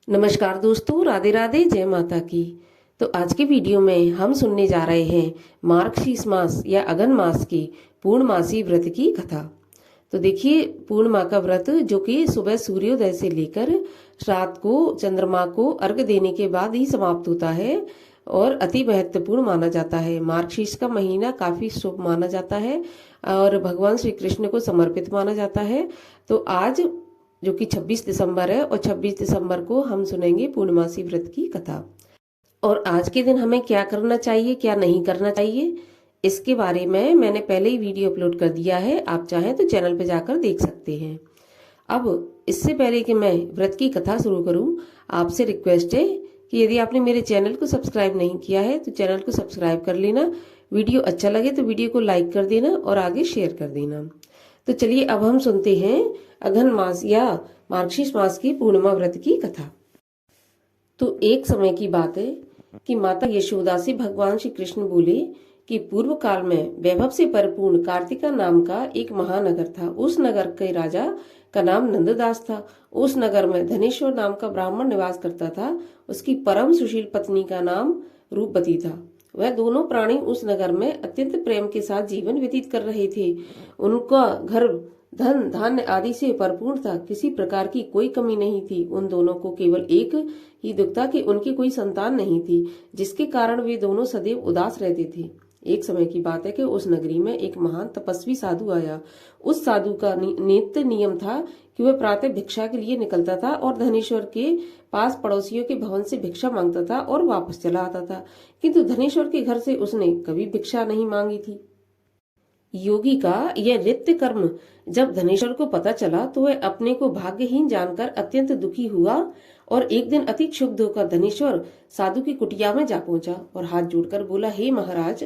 नमस्कार दोस्तों, राधे राधे, जय माता की। तो आज के वीडियो में हम सुनने जा रहे हैं मार्गशीर्ष मास या अगन मास की पूर्णमासी व्रत की कथा। तो देखिए, पूर्णिमा का व्रत जो कि सुबह सूर्योदय से लेकर रात को चंद्रमा को अर्घ्य देने के बाद ही समाप्त होता है और अति महत्वपूर्ण माना जाता है। मार्गशीर्ष का महीना काफी शुभ माना जाता है और भगवान श्री कृष्ण को समर्पित माना जाता है। तो आज जो कि 26 दिसंबर है और 26 दिसंबर को हम सुनेंगे पूर्णमासी व्रत की कथा। और आज के दिन हमें क्या करना चाहिए, क्या नहीं करना चाहिए, इसके बारे में मैंने पहले ही वीडियो अपलोड कर दिया है। आप चाहें तो चैनल पे जाकर देख सकते हैं। अब इससे पहले कि मैं व्रत की कथा शुरू करूं, आपसे रिक्वेस्ट है कि यदि आपने मेरे चैनल को सब्सक्राइब नहीं किया है तो चैनल को सब्सक्राइब कर लेना। वीडियो अच्छा लगे तो वीडियो को लाइक कर देना और आगे शेयर कर देना। तो चलिए अब हम सुनते हैं अघन मास या मार्गशीर्ष मास की पूर्णिमा व्रत की कथा। तो एक समय की बात है कि माता यशोदा से भगवान श्री कृष्ण बोले कि पूर्व काल में वैभव से परिपूर्ण कार्तिका नाम का एक महानगर था। उस नगर के राजा का नाम नंददास था। उस नगर में धनेश्वर नाम का ब्राह्मण निवास करता था। उसकी परम सुशील पत्नी का नाम रूपवती था। वह दोनों प्राणी उस नगर में अत्यंत प्रेम के साथ जीवन व्यतीत कर रहे थे। उनका घर धन धान्य आदि से भरपूर था। किसी प्रकार की कोई कमी नहीं थी। उन दोनों को केवल एक ही दुख था कि उनकी कोई संतान नहीं थी, जिसके कारण वे दोनों सदैव उदास रहते थे। एक समय की बात है कि उस नगरी में एक महान तपस्वी साधु आया। उस साधु का नित्य नियम था कि वह प्रातः भिक्षा के लिए निकलता था और धनेश्वर के पास पड़ोसियों के भवन से भिक्षा मांगता था और वापस चला आता था, किंतु धनेश्वर के घर से उसने कभी भिक्षा नहीं मांगी थी। योगी का यह नित्य कर्म जब धनेश्वर को पता चला तो वह अपने को भाग्यहीन जानकर अत्यंत दुखी हुआ और एक दिन अति क्षुब्ध होकर धनेश्वर साधु की कुटिया में जा पहुंचा और हाथ जोड़कर बोला, हे महाराज,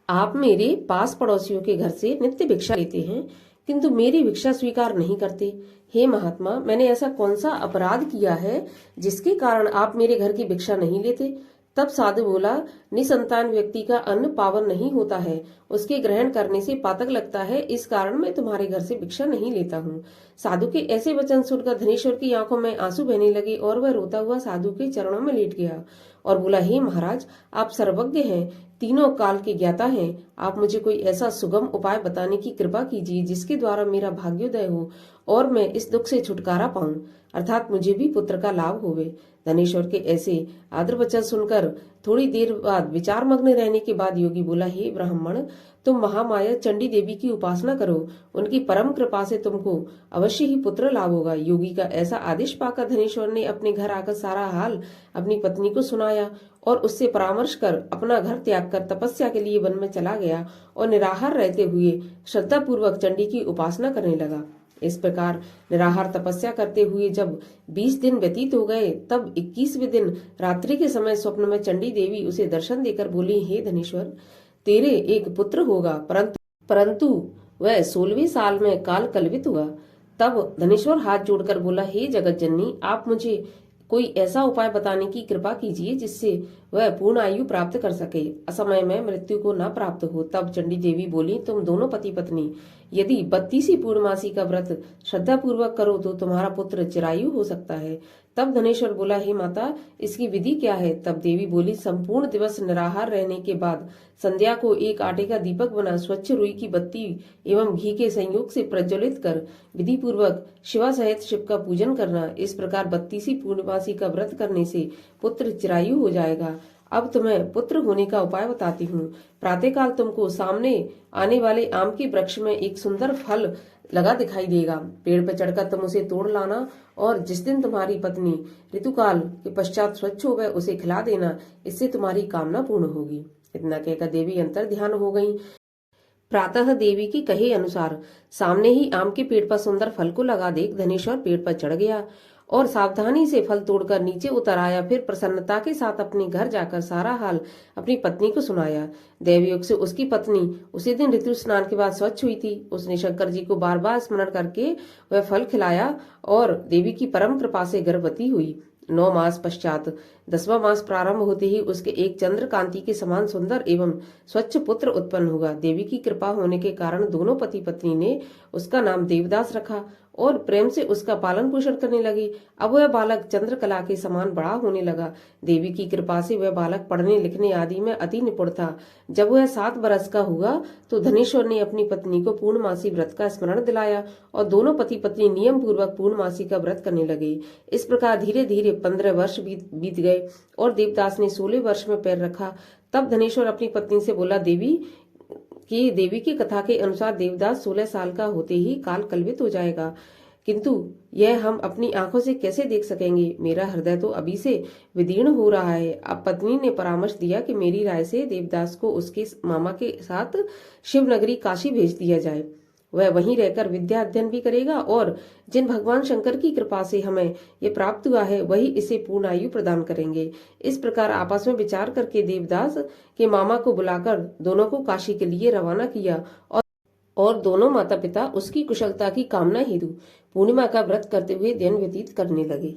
आप मेरे पास पड़ोसियों के घर से नित्य भिक्षा लेते हैं किंतु मेरी भिक्षा स्वीकार नहीं करते। हे महात्मा, मैंने ऐसा कौन सा अपराध किया है जिसके कारण आप मेरे घर की भिक्षा नहीं लेते? तब साधु बोला, निसंतान व्यक्ति का अन्न पावन नहीं होता है, उसके ग्रहण करने से पातक लगता है, इस कारण मैं तुम्हारे घर से भिक्षा नहीं लेता हूँ। साधु के ऐसे वचन सुनकर धनेश्वर की आंखों में आंसू बहने लगे और वह रोता हुआ साधु के चरणों में लेट गया और बोला, हे महाराज, आप सर्वज्ञ हैं, तीनों काल के ज्ञाता हैं। आप मुझे कोई ऐसा सुगम उपाय बताने की कृपा कीजिए जिसके द्वारा मेरा भाग्योदय हो और मैं इस दुख से छुटकारा पाऊं, अर्थात मुझे भी पुत्र का लाभ होवे। धनेश्वर के ऐसे आदर वचन सुनकर थोड़ी देर बाद विचार मग्न रहने के बाद योगी बोला, हे ब्राह्मण, तुम महामाया चंडी देवी की उपासना करो, उनकी परम कृपा से तुमको अवश्य ही पुत्र लाभ होगा। योगी का ऐसा आदेश पाकर धनेश्वर ने अपने घर आकर सारा हाल अपनी पत्नी को सुनाया और उससे परामर्श कर अपना घर त्याग कर तपस्या के लिए वन में चला गया और निराहार रहते हुए श्रद्धा पूर्वक चंडी की उपासना करने लगा। इस प्रकार निराहार तपस्या करते हुए जब 20 दिन व्यतीत हो गए, तब 21वें दिन रात्रि के समय स्वप्न में चंडी देवी उसे दर्शन देकर बोली, हे धनेश्वर, तेरे एक पुत्र होगा, परंतु वह 16वें साल में काल कलवित हुआ। तब धनेश्वर हाथ जोड़कर बोला, हे जगत जननी, आप मुझे कोई ऐसा उपाय बताने की कृपा कीजिए जिससे वह पूर्ण आयु प्राप्त कर सके, असमय में मृत्यु को न प्राप्त हो। तब चंडी देवी बोली, तुम दोनों पति पत्नी यदि 32 पूर्णमासी का व्रत श्रद्धा पूर्वक करो तो तुम्हारा पुत्र चिरायु हो सकता है। तब धनेश्वर बोला, हे माता, इसकी विधि क्या है? तब देवी बोली, संपूर्ण दिवस निराहार रहने के बाद संध्या को एक आटे का दीपक बना स्वच्छ रुई की बत्ती एवं घी के संयोग से प्रज्वलित कर विधि पूर्वक शिवा सहित शिव का पूजन करना। इस प्रकार 32 पूर्णमासी का व्रत करने से पुत्र चिरायु हो जाएगा। अब तुम्हें पुत्र होने का उपाय बताती हूँ। प्रातःकाल तुमको सामने आने वाले आम के वृक्ष में एक सुंदर फल लगा दिखाई देगा। पेड़ पर चढ़कर तुम उसे तोड़ लाना और जिस दिन तुम्हारी पत्नी ऋतुकाल के पश्चात स्वच्छ हो गए उसे खिला देना, इससे तुम्हारी कामना पूर्ण होगी। इतना कहकर देवी अंतर ध्यान हो गई। प्रातः देवी की कहे अनुसार सामने ही आम के पेड़ पर सुंदर फल को लगा देख धनेश्वर पेड़ पर चढ़ गया और सावधानी से फल तोड़कर नीचे उतर आया। फिर प्रसन्नता के साथ अपने घर जाकर सारा हाल अपनी पत्नी को सुनाया। देवयोग से उसकी पत्नी उसी दिन ऋतु स्नान के बाद स्वच्छ हुई थी। उसने शंकर जी को बार बार स्मरण करके वह फल खिलाया और देवी की परम कृपा से गर्भवती हुई। 9 मास पश्चात 10वां मास प्रारंभ होते ही उसके एक चंद्र कांति के समान सुंदर एवं स्वच्छ पुत्र उत्पन्न हुआ। देवी की कृपा होने के कारण दोनों पति पत्नी ने उसका नाम देवदास रखा और प्रेम से उसका पालन पोषण करने लगी। अब वह बालक चंद्रकला के समान बड़ा होने लगा। देवी की कृपा से वह बालक पढ़ने लिखने आदि में अति निपुण था। जब वह 7 वर्ष का हुआ तो धनेश्वर ने अपनी पत्नी को पूर्णमासी व्रत का स्मरण दिलाया और दोनों पति पत्नी नियम पूर्वक पूर्णमासी का व्रत करने लगे। इस प्रकार धीरे धीरे 15 वर्ष बीत गए और देवदास ने 16 वर्ष में पैर रखा। तब धनेश्वर अपनी पत्नी से बोला, देवी की कथा के अनुसार देवदास 16 साल का होते ही काल कलवित हो जाएगा, किंतु यह हम अपनी आंखों से कैसे देख सकेंगे? मेरा हृदय तो अभी से विदीर्ण हो रहा है। अब पत्नी ने परामर्श दिया कि मेरी राय से देवदास को उसके मामा के साथ शिवनगरी काशी भेज दिया जाए। वह वहीं रहकर विद्या अध्ययन भी करेगा और जिन भगवान शंकर की कृपा से हमें ये प्राप्त हुआ है वही इसे पूर्ण आयु प्रदान करेंगे। इस प्रकार आपस में विचार करके देवदास के मामा को बुलाकर दोनों को काशी के लिए रवाना किया और दोनों माता पिता उसकी कुशलता की कामना हेतु पूर्णिमा का व्रत करते हुए दिन व्यतीत करने लगे।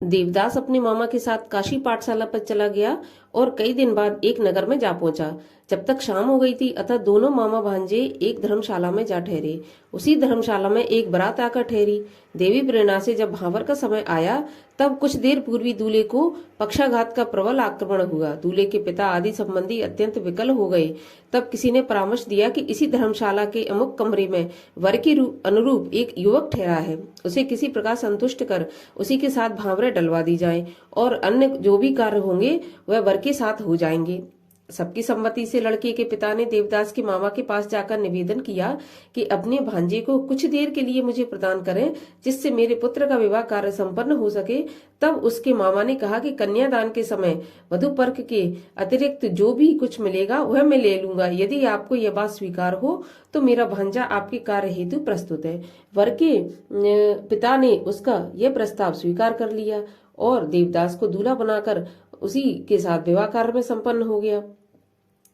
देवदास अपने मामा के साथ काशी पाठशाला पर चला गया और कई दिन बाद एक नगर में जा पहुंचा। जब तक शाम हो गई थी अतः दोनों मामा भांजे एक धर्मशाला में जा ठहरे। उसी धर्मशाला में एक बारात आकर ठहरी। देवी प्रेरणा से जब भांवर का समय आया तब कुछ देर पूर्वी दूल्हे को पक्षाघात का प्रबल आक्रमण हुआ। दूल्हे के पिता आदि संबंधी अत्यंत विकल हो गए। तब किसी ने परामर्श दिया कि इसी धर्मशाला के अमुक कमरे में वर के अनुरूप एक युवक ठहरा है, उसे किसी प्रकार संतुष्ट कर उसी के साथ भांवरें डलवा दी जाएं और अन्य जो भी कार्य होंगे वह वर के साथ हो जाएंगे। सबकी सम्मति से लड़के के पिता ने देवदास के मामा के पास जाकर निवेदन किया कि अपने भांजे को कुछ देर के लिए मुझे प्रदान करें जिससे मेरे पुत्र का विवाह कार्य संपन्न हो सके। तब उसके मामा ने कहा कि कन्यादान के समय वधु पर्क के अतिरिक्त जो भी कुछ मिलेगा वह मैं ले लूंगा। यदि आपको यह बात स्वीकार हो तो मेरा भांजा आपके कार्य हेतु प्रस्तुत है। वर के पिता ने उसका यह प्रस्ताव स्वीकार कर लिया और देवदास को दूल्हा बनाकर उसी के साथ विवाह कार्य में संपन्न हो गया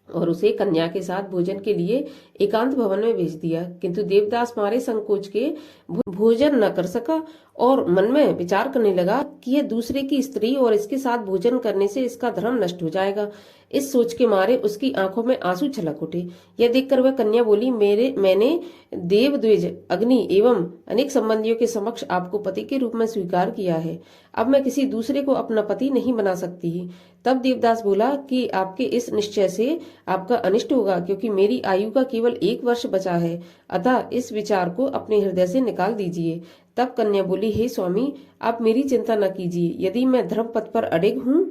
और उसे कन्या के साथ भोजन के लिए एकांत भवन में भेज दिया। किंतु देवदास मारे संकोच के भोजन न कर सका और मन में विचार करने लगा कि यह दूसरे की स्त्री और इसके साथ भोजन करने से इसका धर्म नष्ट हो जाएगा। इस सोच के मारे उसकी आंखों में आंसू छलक उठे। यह देखकर वह कन्या बोली, मैंने देव द्विज अग्नि एवं अनेक संबंधियों के समक्ष आपको पति के रूप में स्वीकार किया है। अब मैं किसी दूसरे को अपना पति नहीं बना सकती। तब देवदास बोला कि आपके इस निश्चय से आपका अनिष्ट होगा, क्योंकि मेरी आयु का केवल 1 वर्ष बचा है, अतः इस विचार को अपने हृदय से निकाल दीजिए। तब कन्या बोली, हे स्वामी, आप मेरी चिंता न कीजिए। यदि मैं धर्म पथ पर अडिग हूँ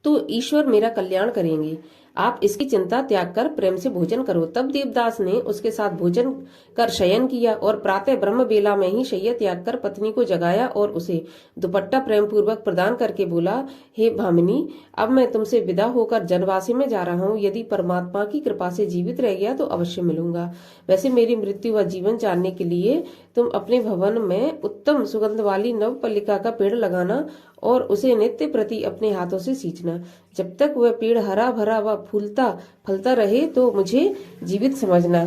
तो ईश्वर मेरा कल्याण करेंगे। आप इसकी चिंता त्याग कर प्रेम से भोजन करो। तब देवदास ने उसके साथ भोजन कर शयन किया और प्रातः ब्रह्म बेला में ही शय्या त्याग कर पत्नी को जगाया और उसे दुपट्टा प्रेम पूर्वक प्रदान करके बोला, हे भामिनी, अब मैं तुमसे विदा होकर जनवासी में जा रहा हूँ। यदि परमात्मा की कृपा से जीवित रह गया तो अवश्य मिलूंगा। वैसे मेरी मृत्यु व जीवन जानने के लिए तुम अपने भवन में उत्तम सुगंध वाली नवपल्लिका का पेड़ लगाना और उसे नित्य प्रति अपने हाथों से सींचना। जब तक वह पेड़ हरा भरा व फूलता फलता रहे तो मुझे जीवित समझना।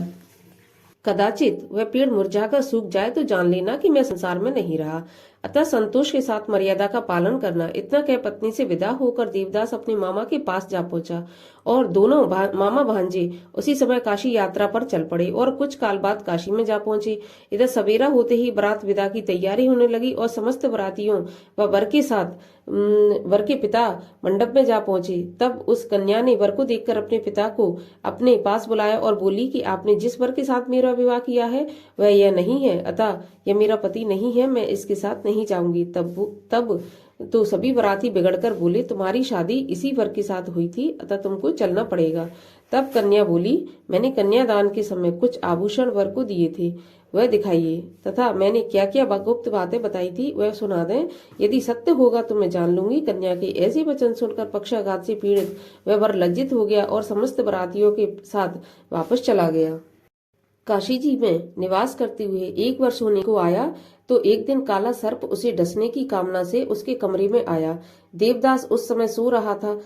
कदाचित वह पेड़ मुरझाकर सूख जाए तो जान लेना कि मैं संसार में नहीं रहा। अतः संतोष के साथ मर्यादा का पालन करना। इतना कह पत्नी से विदा होकर देवदास अपने मामा के पास जा पहुंचा और दोनों मामा भांजे उसी समय काशी यात्रा पर चल पड़े और कुछ काल बाद काशी में जा पहुंचे। इधर सवेरा होते ही बारात विदा की तैयारी होने लगी और समस्त बारातियों व वर के साथ वर के पिता मंडप में जा पहुंचे। तब उस कन्या ने वर को देखकर अपने पिता को अपने पास बुलाया और बोली कि आपने जिस वर के साथ मेरा विवाह किया है वह यह नहीं है, अतः यह मेरा पति नहीं है, मैं इसके साथ नहीं जाऊंगी। तब तो सभी बाराती बिगड़कर बोले, तुम्हारी शादी इसी वर के साथ हुई थी, अतः तुमको चलना पड़ेगा। तब कन्या बोली, मैंने कन्यादान के समय कुछ आभूषण वर को दिए थे, वह दिखाइए, तथा मैंने क्या क्या गुप्त बातें बताई थी वह सुना दें। यदि सत्य होगा तो मैं जान लूंगी। कन्या के ऐसे वचन सुनकर पक्षाघात से पीड़ित वह वर लज्जित हो गया और समस्त बारातियों के साथ वापस चला गया। काशी जी में निवास करते हुए 1 वर्ष होने को आया तो एक दिन काला सर्प उसे डसने की कामना से उसके कमरे में आया। देवदास उस समय सो रहा था,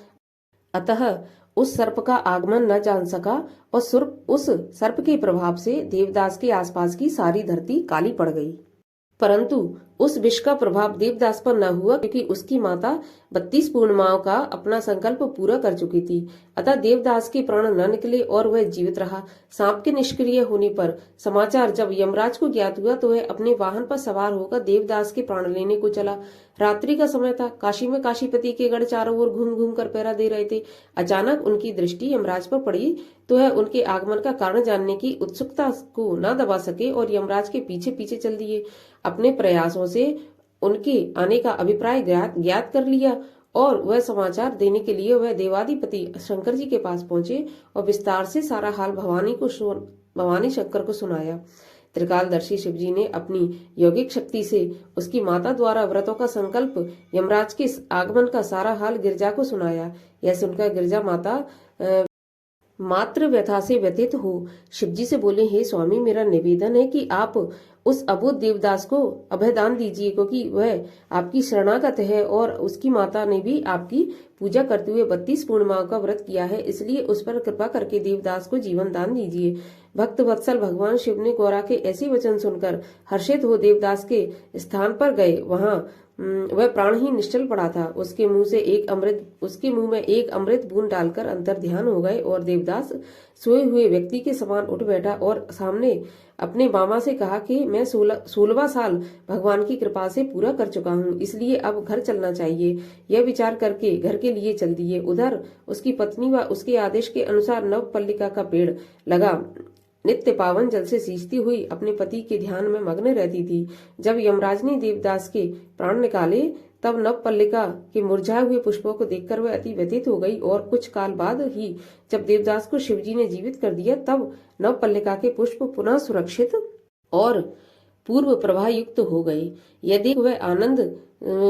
अतः उस सर्प का आगमन न जान सका और उस सर्प के प्रभाव से देवदास के आसपास की सारी धरती काली पड़ गई। परंतु उस विष का प्रभाव देवदास पर न हुआ, क्योंकि उसकी माता 32 पूर्णिमाओं का अपना संकल्प पूरा कर चुकी थी। अतः देवदास के प्राण न निकले और वह जीवित रहा। सांप के निष्क्रिय होने पर समाचार जब यमराज को ज्ञात हुआ तो वह अपने वाहन पर सवार होकर देवदास के प्राण लेने को चला। रात्रि का समय था। काशी में काशीपति के गढ़ चारों ओर घूम घूम कर पहरा दे रहे थे। अचानक उनकी दृष्टि यमराज पर पड़ी तो वह उनके आगमन का कारण जानने की उत्सुकता को न दबा सके और यमराज के पीछे पीछे चल दिए। अपने प्रयासों से उनके आने का अभिप्राय ज्ञात कर लिया और वह समाचार देने के लिए वह देवाधिपति शंकर जी के पास पहुंचे और विस्तार से सारा हाल भवानी शंकर को सुनाया। त्रिकालदर्शी शिव जी ने अपनी यौगिक शक्ति से उसकी माता द्वारा व्रतों का संकल्प यमराज के आगमन का सारा हाल गिरजा को सुनाया। यह सुनकर गिरजा माता मात्र व्यथा से व्यथित हो शिवजी से बोले, हे स्वामी, मेरा निवेदन है कि आप उस अबोध देवदास को अभयदान दीजिए, क्योंकि वह आपकी शरणागत है और उसकी माता ने भी आपकी पूजा करते हुए 32 पूर्णिमाओं का व्रत किया है, इसलिए उस पर कृपा करके देवदास को जीवन दान दीजिए। भक्त वत्सल भगवान शिव ने गौरा के ऐसे वचन सुनकर हर्षित हो देवदास के स्थान पर गए। वहां वह प्राणहीन निश्चल पड़ा था। उसके मुंह में एक अमृत बूंद डालकर अंतर ध्यान हो गए और देवदास सोए हुए व्यक्ति के समान उठ बैठा और सामने अपने मामा से कहा कि मैं 16वां साल भगवान की कृपा से पूरा कर चुका हूँ, इसलिए अब घर चलना चाहिए। यह विचार करके घर के लिए चल दिए। उधर उसकी पत्नी व उसके आदेश के अनुसार नवपल्लिका का पेड़ लगा नित्य पावन जल से सींचती हुई अपने पति के ध्यान में मग्न रहती थी। जब यमराज ने देवदास के प्राण निकाले तब नवपल्लिका के मुरझाए हुए पुष्पों को देखकर वह अति व्यथित हो गई और कुछ काल बाद ही जब देवदास को शिवजी ने जीवित कर दिया तब नवपल्लिका के पुष्प पुनः सुरक्षित और पूर्व प्रवाह युक्त हो गए। यदि वह आनंद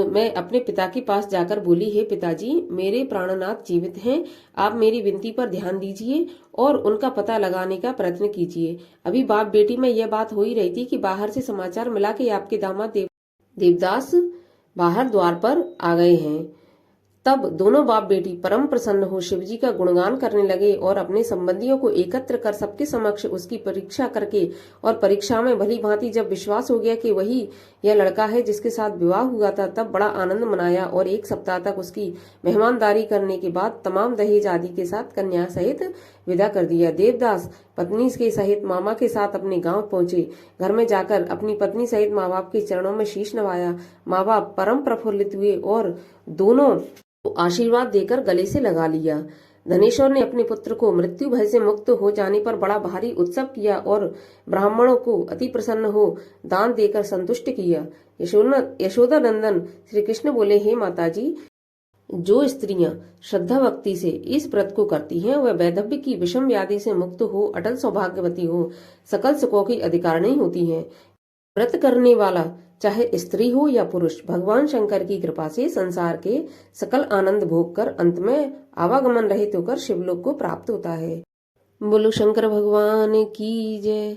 मैं अपने पिता के पास जाकर बोली, हे पिताजी, मेरे प्राणनाथ जीवित हैं, आप मेरी विनती पर ध्यान दीजिए और उनका पता लगाने का प्रयत्न कीजिए। अभी बाप बेटी में यह बात हो ही रही थी कि बाहर से समाचार मिला कि आपके दामाद देवदास बाहर द्वार पर आ गए हैं। तब दोनों बाप बेटी परम प्रसन्न हो शिवजी का गुणगान करने लगे और अपने संबंधियों को एकत्र कर सबके समक्ष उसकी परीक्षा करके और परीक्षा में भली भांति जब विश्वास हो गया कि वही यह लड़का है जिसके साथ विवाह हुआ था, तब बड़ा आनंद मनाया और 1 सप्ताह तक उसकी मेहमानदारी करने के बाद तमाम दहेज आदि के साथ कन्या सहित विदा कर दिया। देवदास पत्नी के सहित मामा के साथ अपने गांव पहुंचे। घर में जाकर अपनी पत्नी सहित माँ बाप के चरणों में शीश नवाया। माँ बाप परम प्रफुल्लित हुए और दोनों आशीर्वाद देकर गले से लगा लिया। धनेश्वर ने अपने पुत्र को मृत्यु भय से मुक्त हो जाने पर बड़ा भारी उत्सव किया और ब्राह्मणों को अति प्रसन्न हो दान देकर संतुष्ट किया। यशोदा नंदन श्री कृष्ण बोले, हे माताजी, जो स्त्रियां श्रद्धा भक्ति से इस व्रत को करती हैं वह वैधव्य की विषम व्याधि से मुक्त हो अटल सौभाग्यवती हो सकल सुखों की अधिकारिणी होती हैं। व्रत करने वाला चाहे स्त्री हो या पुरुष भगवान शंकर की कृपा से संसार के सकल आनंद भोग कर अंत में आवागमन रहित होकर शिवलोक को प्राप्त होता है। बोलो शंकर भगवान की जय।